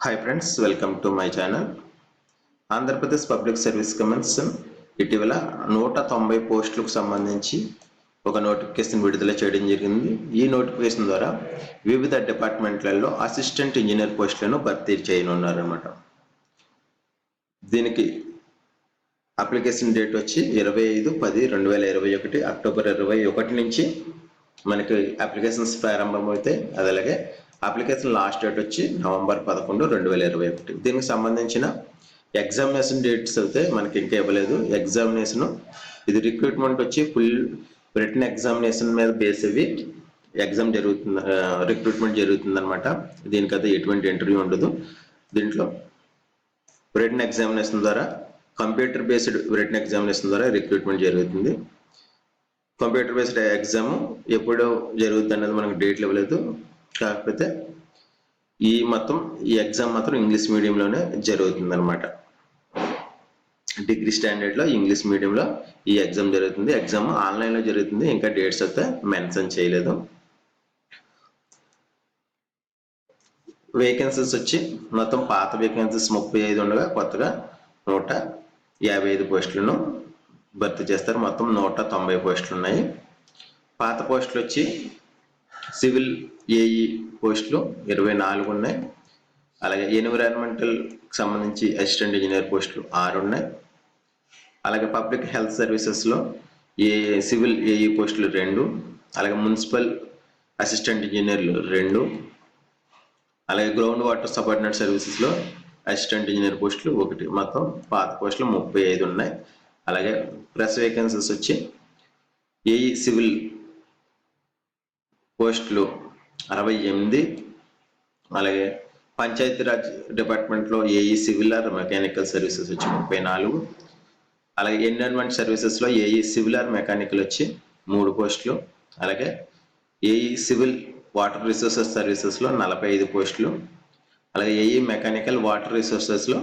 Hi friends, welcome to my channel. Andhra Pradesh public service commission ఇటీవల 190 పోస్టులకు సంబంధించి ఒక నోటిఫికేషన్ విడుదల చేయడం జరిగింది. ఈ నోటిఫికేషన్ ద్వారా వివిధ డిపార్ట్మెంట్లలో అసిస్టెంట్ ఇంజనీర్ పోస్టులను భర్తీ చేయనున్నారన్నమాట. దీనికి అప్లికేషన్ డేట్ వచ్చి 25/10/2021 అక్టోబర్ 21 నుంచి మనకి అప్లికేషన్స్ ప్రారంభమవుతాయి. అలాగే అప్లికేషన్ లాస్ట్ డేట్ వచ్చి నవంబర్ 11, 2021. దీనికి సంబంధించిన ఎగ్జామినేషన్ డేట్స్ అయితే మనకి ఇంకా ఇవ్వలేదు. ఎగ్జామినేషన్ ఇది రిక్రూట్మెంట్ వచ్చి ఫుల్ రిటన్ ఎగ్జామినేషన్ మీద బేస్ అయ్యి ఎగ్జామ్ జరుగుతుంది, రిక్రూట్మెంట్ జరుగుతుంది అనమాట. దీనికైతే ఎటువంటి ఇంటర్వ్యూ ఉండదు. దీంట్లో రిటన్ ఎగ్జామినేషన్ ద్వారా కంప్యూటర్ బేస్డ్ రిటన్ ఎగ్జామినేషన్ ద్వారా రిక్రూట్మెంట్ జరుగుతుంది. కంప్యూటర్ బేస్డ్ ఎగ్జామ్ ఎప్పుడు జరుగుతుంది అన్నది మనకు డేట్లు ఇవ్వలేదు. కాకపోతే ఈ ఎగ్జామ్ మాత్రం ఇంగ్లీష్ మీడియంలోనే జరుగుతుంది అనమాట. డిగ్రీ స్టాండర్డ్లో ఇంగ్లీష్ మీడియంలో ఈ ఎగ్జామ్ జరుగుతుంది. ఎగ్జామ్ ఆన్లైన్లో జరుగుతుంది. ఇంకా డేట్స్ అయితే మెన్షన్ చేయలేదు. వేకెన్సీస్ వచ్చి మొత్తం పాత వేకెన్సీస్ 35 ఉండగా కొత్తగా 155 పోస్టులను భర్తీ చేస్తారు. మొత్తం 190 పోస్టులు ఉన్నాయి. పాత పోస్టులు వచ్చి సివిల్ ఏఈ పోస్టులు 24 ఉన్నాయి. అలాగే ఎన్విరాన్మెంటల్ సంబంధించి అసిస్టెంట్ ఇంజనీర్ పోస్టులు 6 ఉన్నాయి. అలాగే పబ్లిక్ హెల్త్ సర్వీసెస్లో సివిల్ ఏఈ పోస్టులు 2, అలాగే మున్సిపల్ అసిస్టెంట్ ఇంజనీర్లు 2, అలాగే గ్రౌండ్ వాటర్ సబార్డినేట్ సర్వీసెస్లో అసిస్టెంట్ ఇంజనీర్ పోస్టులు 1. మొత్తం పాత పోస్టులు 35 ఉన్నాయి. అలాగే ప్రెస్ వేకెన్సీస్ వచ్చి ఏఈ సివిల్ పోస్టులు 68, అలాగే పంచాయతీరాజ్ డిపార్ట్మెంట్లో AE civil or mechanical services వచ్చి 34, అలాగే ఎన్విరాన్మెంట్ సర్వీసెస్లో ఏఈ సివిల్ ఆర్ మెకానికల్ వచ్చి 3 పోస్టులు, అలాగే ఏఈ సివిల్ వాటర్ రిసోర్సెస్ సర్వీసెస్లో 45 పోస్టులు, అలాగే ఏఈ మెకానికల్ వాటర్ రిసోర్సెస్లో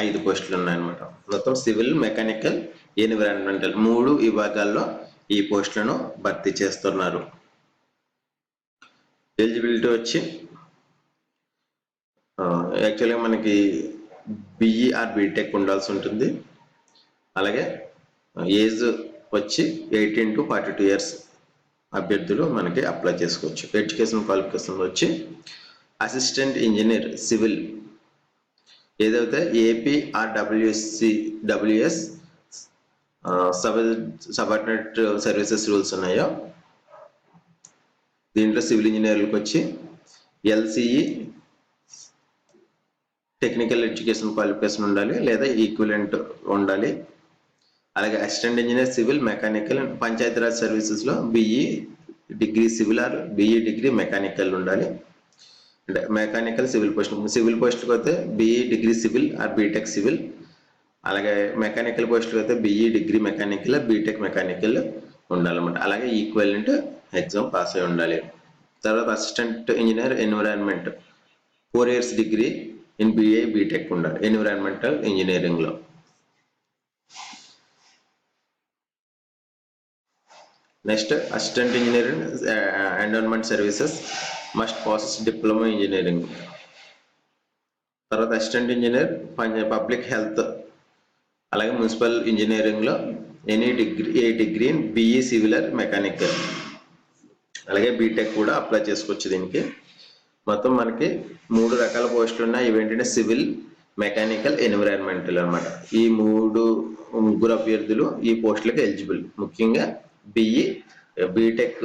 5 పోస్టులు ఉన్నాయన్నమాట. మొత్తం సివిల్, మెకానికల్, ఎన్విరాన్మెంటల్ 3 విభాగాల్లో ఈ పోస్టులను భర్తీ చేస్తున్నారు. ఎలిజిబిలిటీ వచ్చి యాక్చువల్గా మనకి బిఈ ఆర్ బీటెక్ ఉండాల్సి ఉంటుంది. అలాగే ఏజ్ వచ్చి 18 to 42 years అభ్యర్థులు మనకి అప్లై చేసుకోవచ్చు. ఎడ్యుకేషన్ క్వాలిఫికేషన్ వచ్చి అసిస్టెంట్ ఇంజనీర్ సివిల్ ఏదైతే AP RWS subordinate services rules ఉన్నాయో దీంట్లో సివిల్ ఇంజనీర్లకు వచ్చి ఎల్సిఈ టెక్నికల్ ఎడ్యుకేషన్ క్వాలిఫికేషన్ ఉండాలి లేదా ఈక్విలెంట్ ఉండాలి. అలాగే assistant engineer civil mechanical Panchayati Raj సర్వీసెస్లో BE degree civil or BE degree mechanical ఉండాలి. అంటే మెకానికల్ సివిల్ పోస్టులకు అయితే BE degree civil or BTech civil, అలాగే మెకానికల్ పోస్టులకు అయితే BE degree mechanical BTech mechanical ఉండాలన్నమాట. అలాగే ఈక్వలెంట్ ఎగ్జామ్ పాస్ అయి ఉండాలి. తర్వాత assistant engineer environment 4 years degree in BA BTech ఉండాలి ఎన్విరాన్మెంటల్ ఇంజనీరింగ్లో. Next assistant engineering environment services must process diploma engineering. తర్వాత అసిస్టెంట్ ఇంజనీర్ పబ్లిక్ హెల్త్ అలాగే మున్సిపల్ ఇంజనీరింగ్లో a degree in BE civil or mechanical, అలాగే BTech కూడా apply చేసుకోవచ్చు. దీనికి మొత్తం మనకి 3 రకాల పోస్టులు ఉన్నాయి. ఇవేంటంటే సివిల్, మెకానికల్, ఎన్విరాన్మెంటల్ అనమాట. ఈ 3 అభ్యర్థులు ఈ పోస్టులకు ఎలిజిబుల్. ముఖ్యంగా బిఈ బీటెక్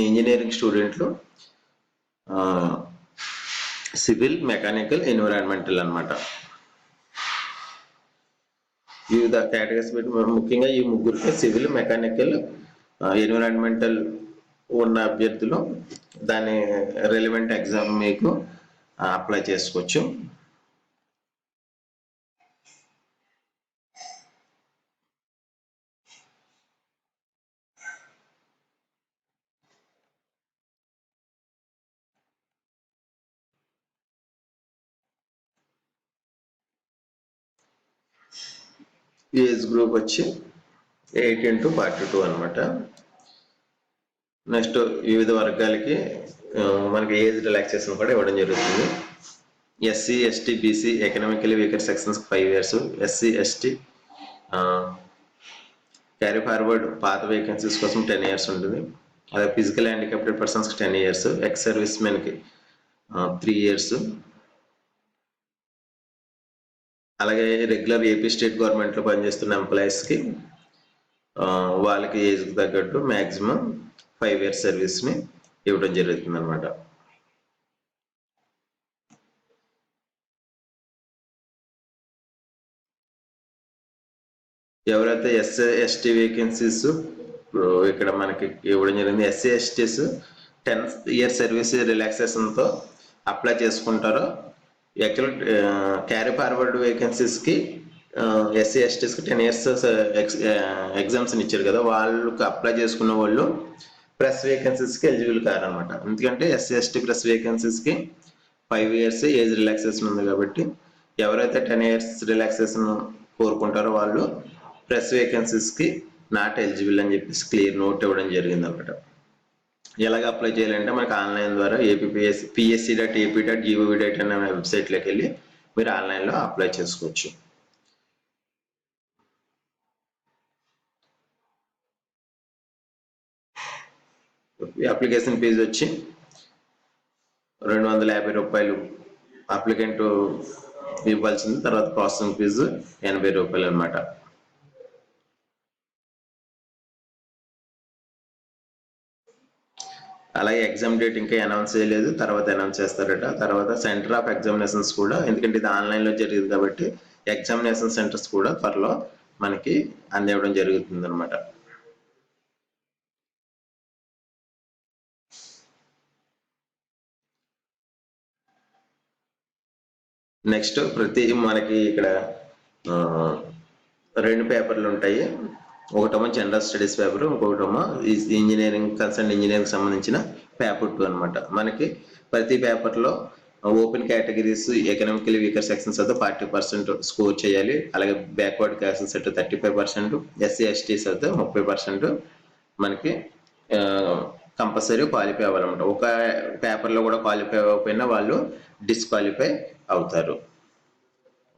ఇంజనీరింగ్ స్టూడెంట్లు సివిల్, మెకానికల్, ఎన్విరాన్మెంటల్ అనమాట. వివిధ కేటగిరీస్ పెట్టి ముఖ్యంగా ఈ 3కి సివిల్, మెకానికల్, ఎన్విరాన్మెంటల్ ఉన్న అభ్యర్థులు దాని రిలవెంట్ ఎగ్జామ్ మీకు అప్లై చేసుకోవచ్చు. ఏజ్ గ్రూప్ వచ్చి 18 to 42 అనమాట. నెక్స్ట్ వివిధ వర్గాలకి మనకి ఏజ్ రిలాక్సేషన్ కూడా ఇవ్వడం జరుగుతుంది. SC ST BC economically weaker sections 5 years, SC ST carry forward పాత వేకెన్సీస్ కోసం 10 years ఉంటుంది. అదే ఫిజికల్ హ్యాండిక్యాప్టెడ్ పర్సన్స్కి 10 years, ఎక్స్ సర్వీస్ మెన్కి 3 years, అలాగే రెగ్యులర్ ఏపీ స్టేట్ గవర్నమెంట్లో పనిచేస్తున్న ఎంప్లాయీస్కి వాళ్ళకి ఏజ్కి తగ్గట్టు మ్యాక్సిమం 5 years సర్వీస్ని ఇవ్వడం జరుగుతుంది అనమాట. ఎవరైతే ఎస్సీ ఎస్టీ వేకెన్సీస్ ఇక్కడ మనకి ఇవ్వడం జరిగింది, ఎస్సీ ఎస్టీస్ 10 years సర్వీస్ రిలాక్సేషన్తో అప్లై చేసుకుంటారో, యాక్చువల్ క్యారీ ఫార్వర్డ్ వేకెన్సీస్కి ఎస్సీ ఎస్టీస్కి 10 years ఎగ్జామ్స్ని ఇచ్చారు కదా, వాళ్ళకి అప్లై చేసుకున్న వాళ్ళు ప్రెస్ వేకెన్సీస్కి ఎలిజిబుల్ కారనమాట. ఎందుకంటే ఎస్సీ ఎస్టీ ప్రెస్ వేకెన్సీస్కి 5 years ఏజ్ రిలాక్సేషన్ ఉంది కాబట్టి ఎవరైతే 10 years రిలాక్సేషన్ కోరుకుంటారో వాళ్ళు ప్రెస్ వేకెన్సీస్కి నాట్ ఎలిజిబుల్ అని చెప్పేసి క్లియర్ నోట్ ఇవ్వడం జరిగింది అనమాట. ఎలాగ అప్లై చేయాలంటే మనకి ఆన్లైన్ ద్వారా APPSC.AP.gov.in అనే వెబ్సైట్లోకి వెళ్ళి మీరు ఆన్లైన్లో అప్లై చేసుకోవచ్చు. అప్లికేషన్ ఫీజు వచ్చి 250 రూపాయలు అప్లికెంట్ ఇవ్వాల్సింది, తర్వాత ప్రాసెసింగ్ ఫీజు 80 రూపాయలు అనమాట. అలాగే ఎగ్జామ్ డేట్ ఇంకా అనౌన్స్ చేయలేదు, తర్వాత అనౌన్స్ చేస్తారట. తర్వాత సెంటర్ ఆఫ్ ఎగ్జామినేషన్స్ కూడా, ఎందుకంటే ఇది ఆన్లైన్లో జరిగింది కాబట్టి ఎగ్జామినేషన్ సెంటర్స్ కూడా త్వరలో మనకి అందివ్వడం జరుగుతుంది అనమాట. నెక్స్ట్ మనకి ఇక్కడ 2 పేపర్లు ఉంటాయి. ఒకటేమో జనరల్ స్టడీస్ పేపర్, ఇంకొకటేమో ఇంజనీరింగ్ కన్సర్న్ ఇంజనీరింగ్ సంబంధించిన పేపర్ 2 అనమాట. మనకి ప్రతి పేపర్లో open categories economically weaker sections అయితే 40% స్కోర్ చేయాలి, అలాగే బ్యాక్వర్డ్ క్లాసెస్ అయితే 35%, ఎస్సీ ఎస్టీస్ అయితే 30% మనకి కంపల్సరీ క్వాలిఫై అవ్వాలన్నమాట. ఒక పేపర్లో కూడా క్వాలిఫై అవ్వకపోయినా వాళ్ళు డిస్క్వాలిఫై అవుతారు.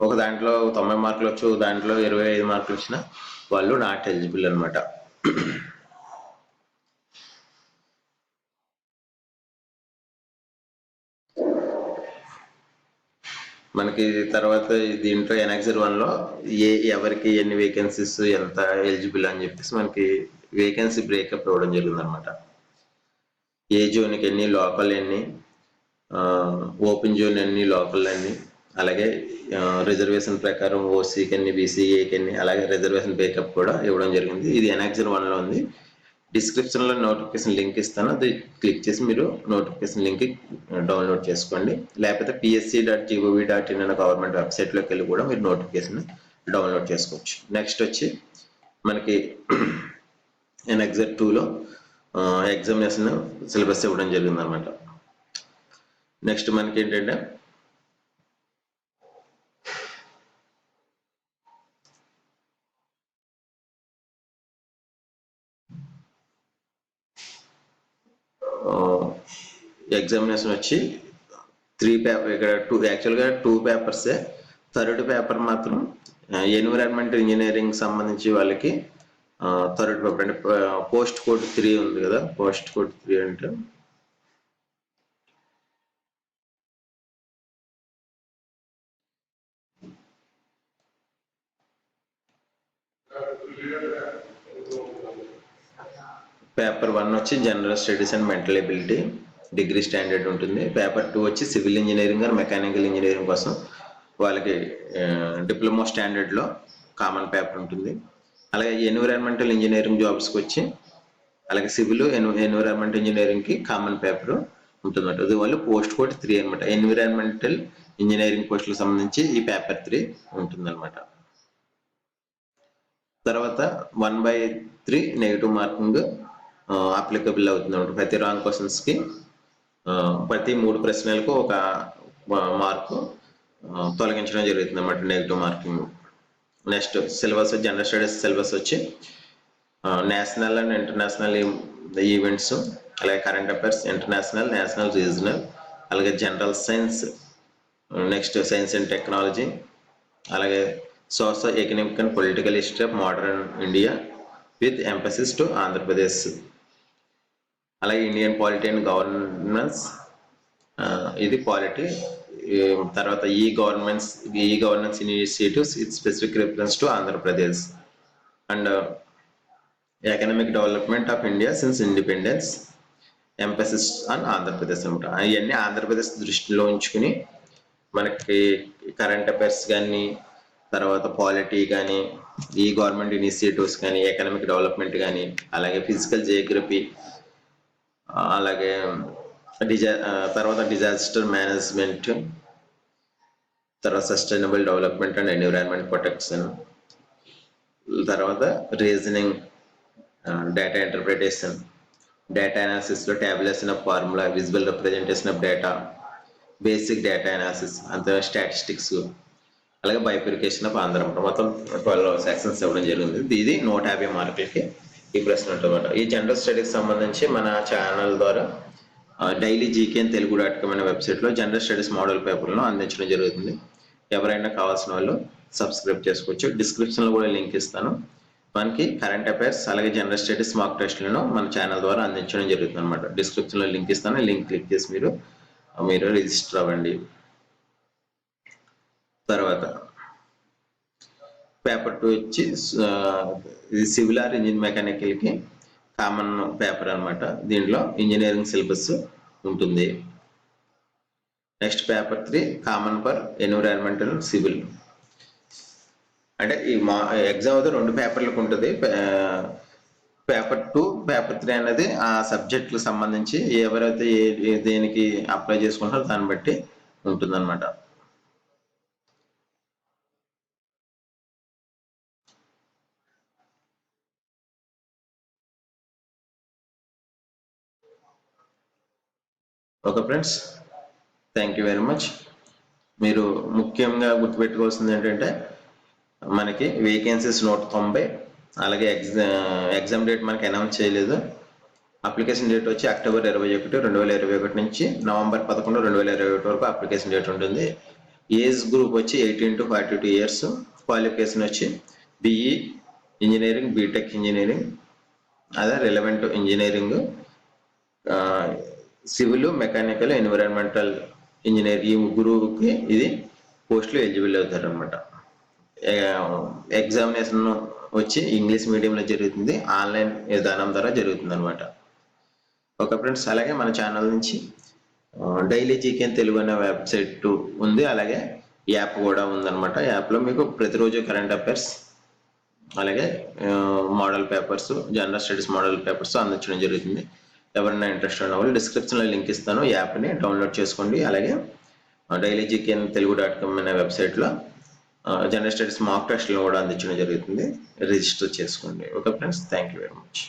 ఒక దాంట్లో 90 మార్కులు వచ్చు, దాంట్లో 25 మార్కులు వచ్చినా వాళ్ళు నాట్ ఎలిజిబుల్ అనమాట. మనకి తర్వాత దీంట్లో ఎన్ఎక్సర్ 1లో ఎవరికి ఎన్ని వేకెన్సీస్ ఎంత ఎలిజిబుల్ అని చెప్పేసి మనకి వేకెన్సీ బ్రేకప్ ఇవ్వడం జరిగింది అనమాట. ఏ జోన్కి ఎన్ని, లోకల్ ఎన్ని, ఓపెన్ జోన్ ఎన్ని, లోకల్ ఎన్ని, అలాగే రిజర్వేషన్ ప్రకారం ఓసీకి ఎన్ని, బీసీఏకి ఎన్ని, అలాగే రిజర్వేషన్ బ్రేకప్ కూడా ఇవ్వడం జరిగింది. ఇది ఎన్ఎక్సర్ 1లో ఉంది. డిస్క్రిప్షన్లో నోటిఫికేషన్ లింక్ ఇస్తాను, అది క్లిక్ చేసి మీరు నోటిఫికేషన్ లింక్ డౌన్లోడ్ చేసుకోండి. లేకపోతే PSC.gov.in అనే గవర్నమెంట్ వెబ్సైట్లోకి వెళ్ళి కూడా మీరు నోటిఫికేషన్ డౌన్లోడ్ చేసుకోవచ్చు. నెక్స్ట్ వచ్చి మనకి ఎన్ఎక్సర్ 2లో ఎగ్జామినేషన్ సిలబస్ ఇవ్వడం జరిగింది అనమాట. నెక్స్ట్ మనకి ఏంటంటే ఎగ్జామినేషన్ వచ్చి 3 పేపర్, ఇక్కడ యాక్చువల్గా 2 పేపర్సే. థర్డ్ పేపర్ మాత్రం ఎన్విరాన్మెంటల్ ఇంజనీరింగ్ సంబంధించి వాళ్ళకి థర్డ్ పేపర్ అంటే పోస్ట్ కోడ్ 3 ఉంది కదా. పోస్ట్ కోడ్ 3 అంటే పేపర్ 1 వచ్చి general studies and mental ability degree standard ఉంటుంది. పేపర్ 2 వచ్చి civil engineering and mechanical engineering కోసం వాళ్ళకి డిప్లొమా స్టాండర్డ్లో కామన్ పేపర్ ఉంటుంది. అలాగే ఎన్విరాన్మెంటల్ ఇంజనీరింగ్ జాబ్స్కి వచ్చి అలాగే సివిల్ ఎన్విరాన్మెంటల్ ఇంజనీరింగ్కి కామన్ పేపర్ ఉంటుందన్నమాట. అది వాళ్ళు పోస్ట్ కోడ్ 3 అనమాట. ఎన్విరాన్మెంటల్ ఇంజనీరింగ్ పోస్టులకు సంబంధించి ఈ పేపర్ 3 ఉంటుందన్నమాట. తర్వాత 1/3 నెగిటివ్ మార్కింగ్ అప్లికబుల్ అవుతుంది. ప్రతి రాంగ్ క్వశ్చన్స్కి ప్రతి 3 ప్రశ్నలకు ఒక మార్కు తొలగించడం జరుగుతుంది అన్నమాట, negative marking. Next syllabus, general studies syllabus వచ్చి నేషనల్ అండ్ ఇంటర్నేషనల్ ఈవెంట్స్, అలాగే current affairs, international, national, regional, అలాగే general science, next science and technology, అలాగే socio economic and political history of modern India with emphasis to Andhra Pradesh, అలాగే Indian polity and governance, ఇది polity. తర్వాత ఈ governance initiatives with specific reference to Andhra Pradesh, and economic development of India since independence, emphasis on Andhra Pradesh అనమాట. అవన్నీ ఆంధ్రప్రదేశ్ దృష్టిలో ఉంచుకుని మనకి current affairs కానీ, తర్వాత పాలిటీ కానీ, ఈ గవర్నమెంట్ ఇనిషియేటివ్స్ కానీ, ఎకనామిక్ డెవలప్మెంట్ కానీ, అలాగే ఫిజికల్ జియోగ్రఫీ, అలాగే తర్వాత డిజాస్టర్ మేనేజ్మెంట్, తర్వాత sustainable development and environment protection, తర్వాత రీజనింగ్, డేటా ఇంటర్ప్రిటేషన్, డేటా అనాలిసిస్లో tabulation of formula, visual representation of data, basic data analysis, అంతే స్టాటిస్టిక్స్, అలాగే బైఫికేషన్ ఆఫ్ ఆంధ్ర. మొత్తం 12 సెక్షన్స్ ఇవ్వడం జరిగింది. ఇది 150 మార్కులకి ఈ ప్రశ్న ఉంటుందన్నమాట. ఈ జనరల్ స్టడీస్ సంబంధించి మన ఛానల్ ద్వారా డైలీ జీకే తెలుగు.com అనే వెబ్సైట్లో జనరల్ స్టడీస్ మోడల్ పేపర్లను అందించడం జరుగుతుంది. ఎవరైనా కావాల్సిన వాళ్ళు సబ్స్క్రైబ్ చేసుకోవచ్చు. డిస్క్రిప్షన్లో కూడా లింక్ ఇస్తాను. మనకి కరెంట్ అఫైర్స్ అలాగే జనరల్ స్టడీస్ మాక్ టెస్ట్లను మన ఛానల్ ద్వారా అందించడం జరుగుతుంది అనమాట. డిస్క్రిప్షన్లో లింక్ ఇస్తాను. లింక్ క్లిక్ చేసి మీరు రిజిస్టర్ అవ్వండి. తర్వాత పేపర్ 2 వచ్చి ఇది సివిల్ ఆర్ ఇంజిన్ మెకానికల్కి కామన్ పేపర్ అనమాట. దీంట్లో ఇంజనీరింగ్ సిలబస్ ఉంటుంది. Next paper 3 common for environmental civil. అంటే ఈ ఎగ్జామ్ అయితే 2 పేపర్లకు ఉంటుంది. పేపర్ 2, పేపర్ 3 అనేది ఆ సబ్జెక్టులకు సంబంధించి ఎవరైతే దేనికి అప్లై చేసుకుంటారో దాన్ని బట్టి ఉంటుందన్నమాట. Okay friends, thank you very much. మీరు ముఖ్యంగా గుర్తుపెట్టుకోవాల్సింది ఏంటంటే మనకి వేకెన్సీస్ 190, అలాగే ఎగ్జామ్ డేట్ మనకి అనౌన్స్ చేయలేదు. అప్లికేషన్ డేట్ వచ్చి అక్టోబర్ 21, 2021 నుంచి నవంబర్ 11, 2021 వరకు అప్లికేషన్ డేట్ ఉంటుంది. ఏజ్ గ్రూప్ వచ్చి 18 to 42 ఇయర్స్. క్వాలిఫికేషన్ వచ్చి BE ఇంజనీరింగ్, బీటెక్ ఇంజనీరింగ్, అదే relevant engineering, civil, mechanical, environmental engineer, ఈ ముగ్గురుకి ఇది పోస్టులు ఎలిజిబుల్ అవుతారు అనమాట. ఎగ్జామినేషన్ వచ్చి ఇంగ్లీష్ మీడియంలో జరుగుతుంది. ఆన్లైన్ విధానం ద్వారా జరుగుతుంది అనమాట. ఓకే ఫ్రెండ్స్, అలాగే మన ఛానల్ నుంచి డైలీ జీకే తెలుగు అనే వెబ్సైట్ ఉంది, అలాగే యాప్ కూడా ఉందన్నమాట. యాప్లో మీకు ప్రతిరోజు కరెంట్ అఫైర్స్, అలాగే model papers, general studies model papers అందించడం జరుగుతుంది. ఎవరైనా ఇంట్రెస్ట్ ఉన్న వాళ్ళు డిస్క్రిప్షన్లో లింక్ ఇస్తాను. యాప్ని డౌన్లోడ్ చేసుకోండి. అలాగే డైలీ జీకే తెలుగు.com అనే వెబ్సైట్లో జనరల్ స్టడీస్ మాక్ టెస్ట్లను కూడా అందించడం జరుగుతుంది. రిజిస్టర్ చేసుకోండి. Okay friends, thank you very much.